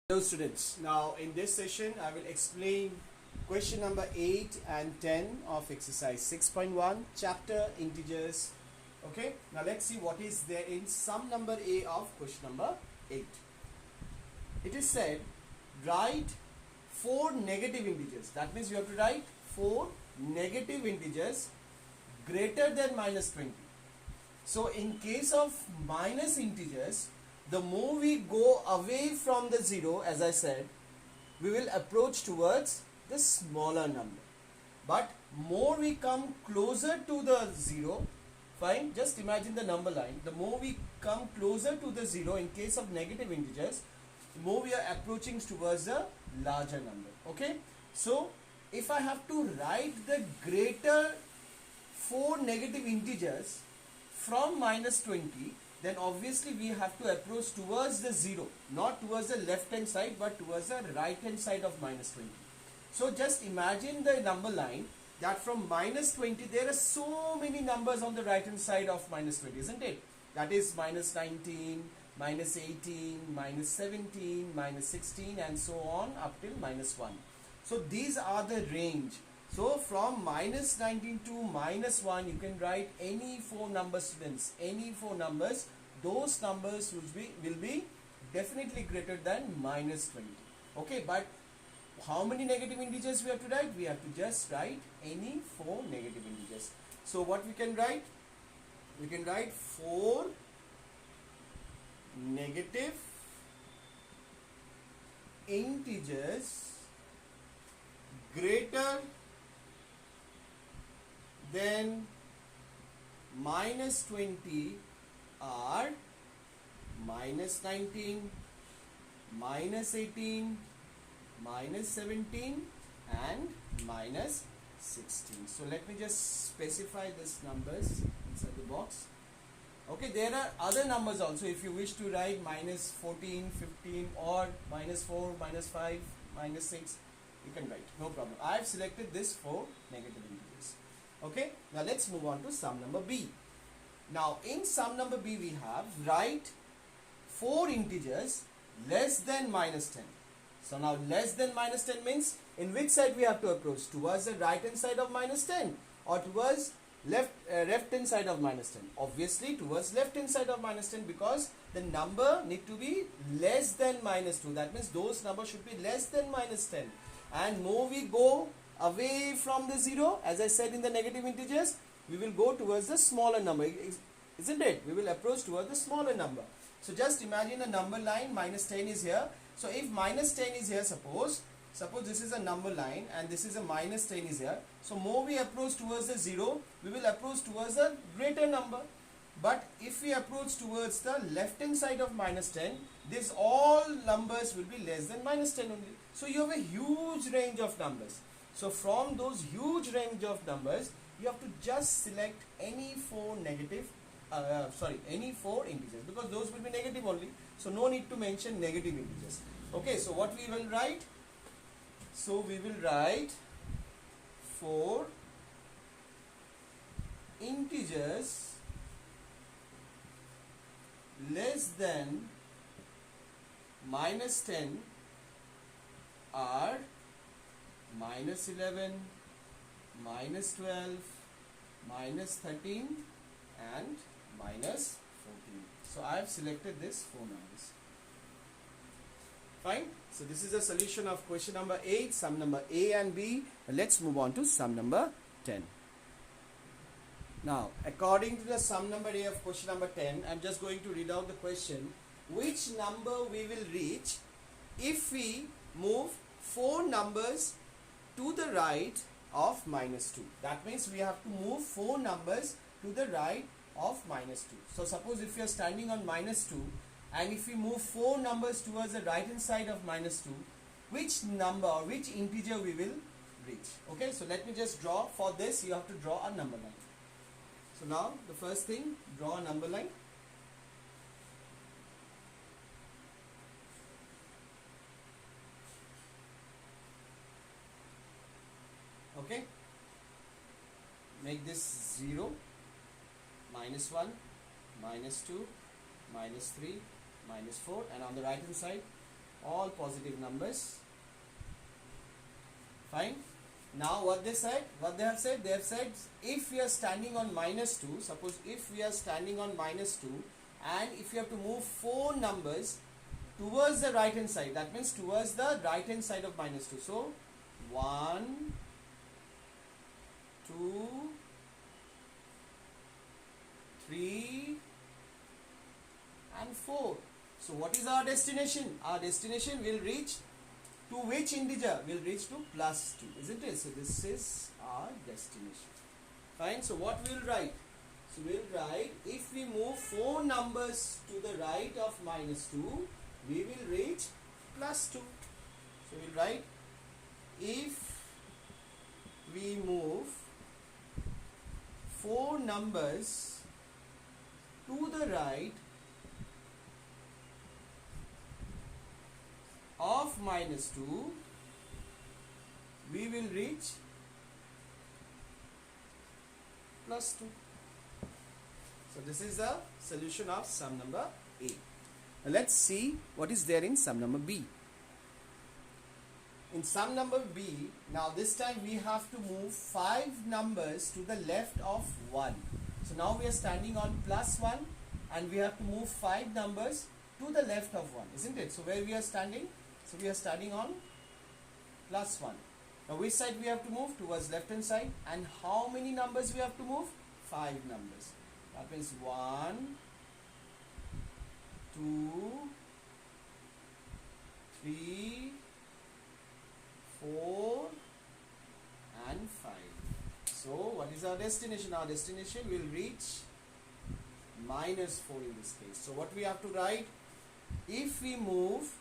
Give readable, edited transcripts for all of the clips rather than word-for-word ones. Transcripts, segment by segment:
Hello students, now in this session I will explain question number 8 and 10 of exercise 6.1 chapter integers. Okay, now let's see what is there in sum number A of question number 8. It is said write 4 negative integers. That means you have to write 4 negative integers greater than minus 20. So in case of minus integers, the more we go away from the 0, as I said, we will approach towards the smaller number. But more we come closer to the 0, fine, just imagine the number line. The more we come closer to the 0 in case of negative integers, the more we are approaching towards the larger number. Okay, so if I have to write the greater 4 negative integers from minus 20, then obviously we have to approach towards the 0, not towards the left hand side but towards the right hand side of minus 20. So just imagine the number line that from minus 20 there are so many numbers on the right hand side of minus 20, isn't it? That is minus 19, minus 18, minus 17, minus 16 and so on up till minus 1. So these are the range. So from minus 19 to minus 1 you can write any 4 numbers, students, any 4 numbers. Those numbers will be definitely greater than minus 20. Okay, but how many negative integers we have to write? We have to just write any 4 negative integers. So what we can write? We can write 4 negative integers greater than minus 20 are minus 19, minus 18, minus 17 and minus 16. So let me just specify these numbers inside the box. Okay, there are other numbers also. If you wish to write minus 14, 15 or minus 4, minus 5, minus 6, you can write, no problem. I have selected this for negative integers. Okay, now let's move on to sum number B. Now in sum number B we have write 4 integers less than minus 10. So now less than minus 10 means in which side we have to approach? Towards the right hand side of minus 10 or towards left hand side of minus 10? Obviously towards left hand side of minus 10, because the number need to be less than minus 2. That means those numbers should be less than minus 10. And more we go away from the 0, as I said in the negative integers, we will go towards the smaller number, isn't it? We will approach towards the smaller number. So just imagine a number line, minus 10 is here. So if minus 10 is here, suppose this is a number line and this is a minus 10 is here. So more we approach towards the 0, we will approach towards a greater number. But if we approach towards the left hand side of minus 10, these all numbers will be less than minus 10 only. So you have a huge range of numbers. So from those huge range of numbers, you have to just select any 4 any 4 integers, because those will be negative only. So no need to mention negative integers. Okay, so what we will write? So we will write 4 integers less than minus 10 are minus 11, minus 12, minus 13 and minus 14. So I have selected this 4 numbers. Fine. So this is a solution of question number 8, sum number A and B. Let's move on to sum number 10. Now, according to the sum number A of question number 10, I am just going to read out the question. Which number we will reach if we move 4 numbers to the right of minus 2? That means we have to move 4 numbers to the right of minus 2. So suppose if you are standing on minus 2 and if we move 4 numbers towards the right hand side of minus 2, which number or which integer we will reach? Okay, so let me just draw. For this you have to draw a number line. So now the first thing, draw a number line. Okay, make this 0, minus 1, minus 2, minus 3, minus 4, and on the right hand side all positive numbers. Fine. Now what they have said, if we are standing on -2, suppose if we are standing on -2 and if you have to move 4 numbers towards the right hand side, that means towards the right hand side of -2. So 1, 2, 3 and 4. So what is our destination? Our destination will reach to which integer? Will reach to +2, isn't it? So this is our destination. Fine. So what we'll write? So we'll write, if we move 4 numbers to the right of -2, we will reach +2. So we'll write, if we move 4 numbers to the right of -2, we will reach +2. So this is the solution of sum number A. Now let's see what is there in sum number B. In sum number B, now this time we have to move 5 numbers to the left of 1. So now we are standing on +1 and we have to move 5 numbers to the left of 1, isn't it? So where we are standing? So we are standing on +1. Now which side we have to move? Towards left hand side. And how many numbers we have to move? 5 numbers. That means 1, 2, 3, 4 and 5. So what is our destination? Our destination will reach -4 in this case. So what we have to write? If we move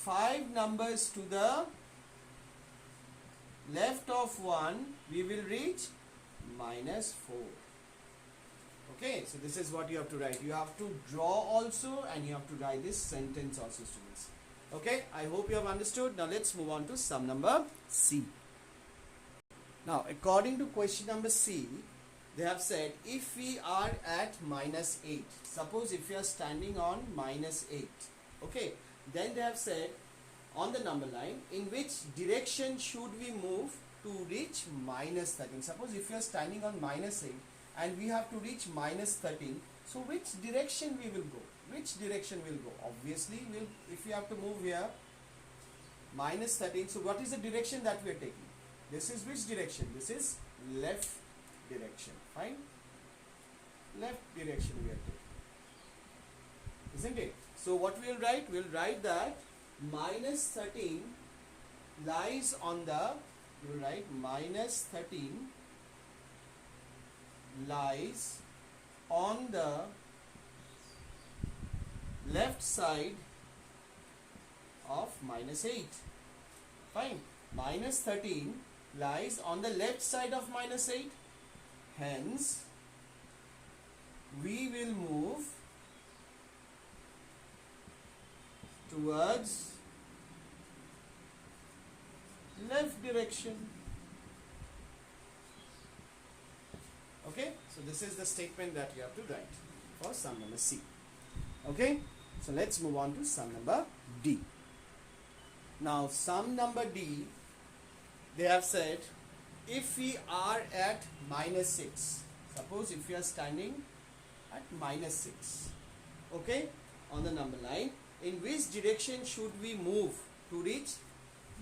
5 numbers to the left of 1, we will reach -4. Okay, so this is what you have to write. You have to draw also and you have to write this sentence also, students. Okay, I hope you have understood. Now let's move on to sum number C. Now according to question number C, they have said, if we are at -8, suppose if we are standing on -8, okay, then they have said on the number line, in which direction should we move to reach -13? Suppose if you are standing on -8 and we have to reach -13, so which direction we will go? Which direction will go? Obviously, if we have to move here -13, so what is the direction that we are taking? This is which direction? This is left direction. Fine? Left direction we are taking, isn't it? So what we will write? We will write that -13 lies on the, we will write -13 lies on the left side of -8. Fine. -13 lies on the left side of -8. Hence, we will move towards left direction. Okay, so this is the statement that you have to write for sum number C. Okay, so let's move on to sum number D. Now sum number D, they have said, if we are at -6, suppose if we are standing at -6, okay, on the number line, in which direction should we move to reach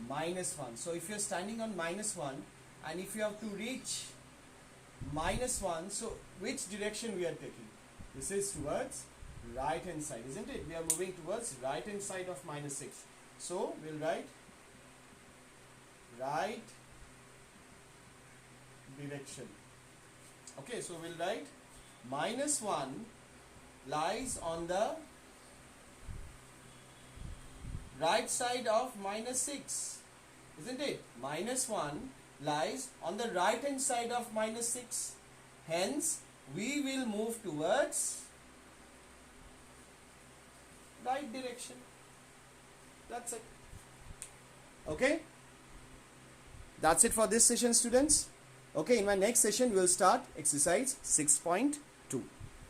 -1? So if you are standing on -1 and if you have to reach -1, so which direction we are taking? This is towards right hand side, isn't it? We are moving towards right hand side of -6. So we'll write right direction. Okay, so we'll write -1 lies on the right side of -6, isn't it? -1 lies on the right hand side of -6. Hence, we will move towards right direction. That's it. Okay? That's it for this session, students. Okay, in my next session, we'll start exercise 6.2.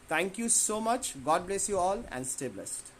Thank you so much. God bless you all and stay blessed.